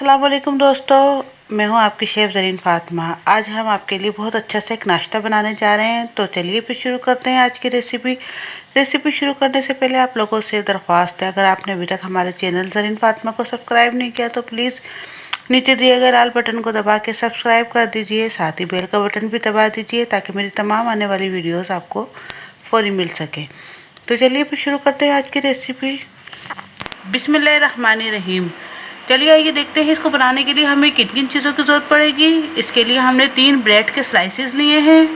अस्सलाम वालेकुम दोस्तों, मैं हूं आपकी शेफ़ ज़रीन फ़ातिमा। आज हम आपके लिए बहुत अच्छा सा एक नाश्ता बनाने जा रहे हैं। तो चलिए फिर शुरू करते हैं आज की रेसिपी शुरू करने से पहले आप लोगों से दरख्वास्त है, अगर आपने अभी तक हमारे चैनल ज़रीन फ़ातिमा को सब्सक्राइब नहीं किया तो प्लीज़ नीचे दिए गए लाल बटन को दबा के सब्सक्राइब कर दीजिए। साथ ही बेल का बटन भी दबा दीजिए ताकि मेरी तमाम आने वाली वीडियोज़ आपको फ़ौरी मिल सके। तो चलिए फिर शुरू करते हैं आज की रेसिपी। बिस्मिल्लाहिर्रहमानिर्रहीम। चलिए आइए देखते हैं इसको बनाने के लिए हमें किन किन चीज़ों की ज़रूरत पड़ेगी। इसके लिए हमने 3 ब्रेड के स्लाइसेस लिए हैं,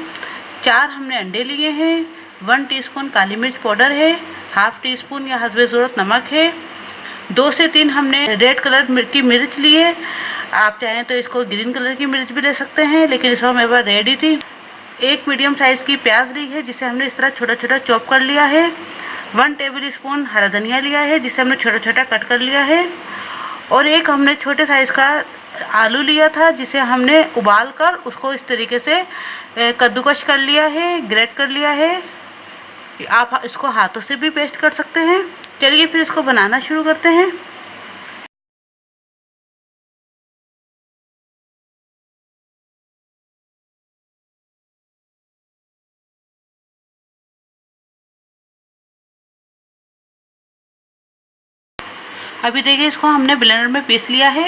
4 हमने अंडे लिए हैं, 1 टीस्पून काली मिर्च पाउडर है, हाफ टी स्पून या हस्बे ज़रूरत नमक है, 2 से 3 हमने रेड कलर की मिर्च ली है। आप चाहें तो इसको ग्रीन कलर की मिर्च भी ले सकते हैं, लेकिन इस वक्त मेरे पास रेड ही थी। 1 मीडियम साइज़ की प्याज ली है जिसे हमने इस तरह छोटा छोटा चॉप कर लिया है। 1 टेबल स्पून हरा धनिया लिया है जिसे हमने छोटा छोटा कट कर लिया है। और एक हमने छोटे साइज़ का आलू लिया था जिसे हमने उबाल कर उसको इस तरीके से कद्दूकश कर लिया है, ग्रेट कर लिया है। आप इसको हाथों से भी पेस्ट कर सकते हैं। चलिए फिर इसको बनाना शुरू करते हैं। अभी देखिए इसको हमने ब्लेंडर में पीस लिया है।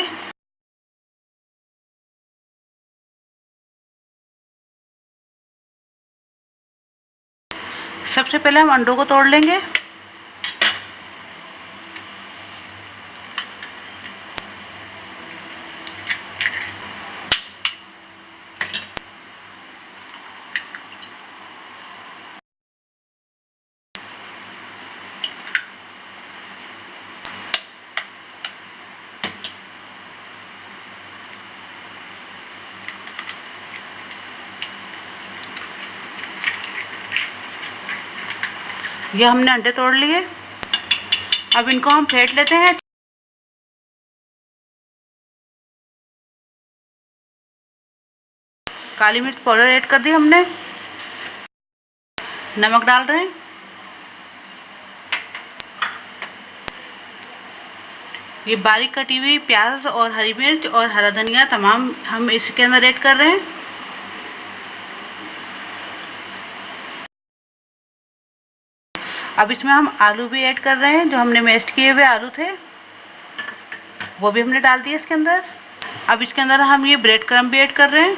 सबसे पहले हम अंडों को तोड़ लेंगे। ये हमने अंडे तोड़ लिए। अब इनको हम फेंट लेते हैं। काली मिर्च पाउडर ऐड कर दी हमने। नमक डाल रहे हैं। ये बारीक कटी हुई प्याज और हरी मिर्च और हरा धनिया तमाम हम इसके अंदर ऐड कर रहे हैं। अब इसमें हम आलू भी ऐड कर रहे हैं, जो हमने मैश किए हुए आलू थे वो भी हमने डाल दिए इसके अंदर। अब इसके अंदर हम ये ब्रेड क्रम्ब भी ऐड कर रहे हैं।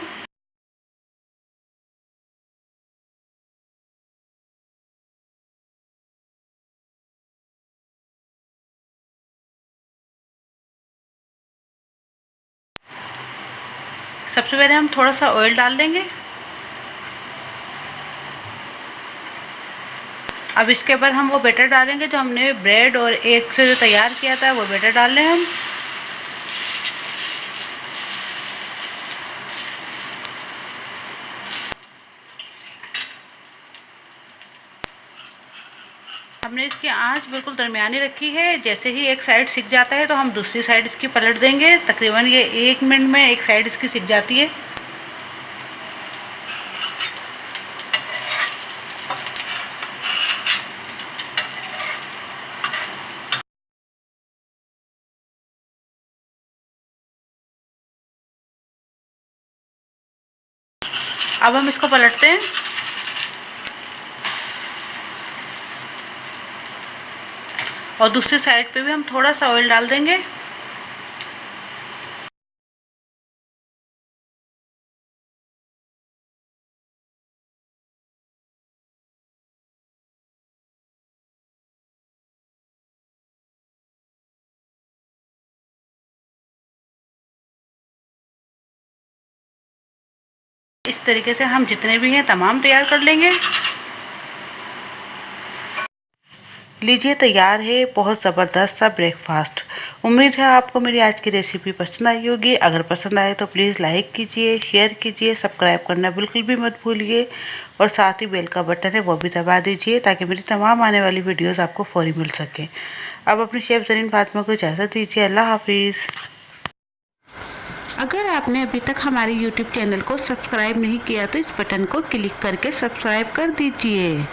सबसे पहले हम थोड़ा सा ऑयल डाल देंगे। अब इसके ऊपर हम वो बैटर डालेंगे जो हमने ब्रेड और एग से जो तैयार किया था, वो बैटर डाल लें हम। हमने इसकी आंच बिल्कुल दरमियानी रखी है। जैसे ही एक साइड सिक जाता है तो हम दूसरी साइड इसकी पलट देंगे। तकरीबन ये 1 मिनट में एक साइड इसकी सिक जाती है। अब हम इसको पलटते हैं। और दूसरी साइड पे भी हम थोड़ा सा ऑयल डाल देंगे। इस तरीके से हम जितने भी हैं तमाम तैयार कर लेंगे। लीजिए तैयार है बहुत ज़बरदस्त सा ब्रेकफास्ट। उम्मीद है आपको मेरी आज की रेसिपी पसंद आई होगी। अगर पसंद आए तो प्लीज़ लाइक कीजिए, शेयर कीजिए, सब्सक्राइब करना बिल्कुल भी मत भूलिए। और साथ ही बेल का बटन है वो भी दबा दीजिए ताकि मेरी तमाम आने वाली वीडियोज़ आपको फ़ौरी मिल सके। अब अपनी शेफ़ ज़रीन फ़ातिमा को इजाज़त दीजिए। अल्लाह हाफिज़। अगर आपने अभी तक हमारे YouTube चैनल को सब्सक्राइब नहीं किया तो इस बटन को क्लिक करके सब्सक्राइब कर दीजिए।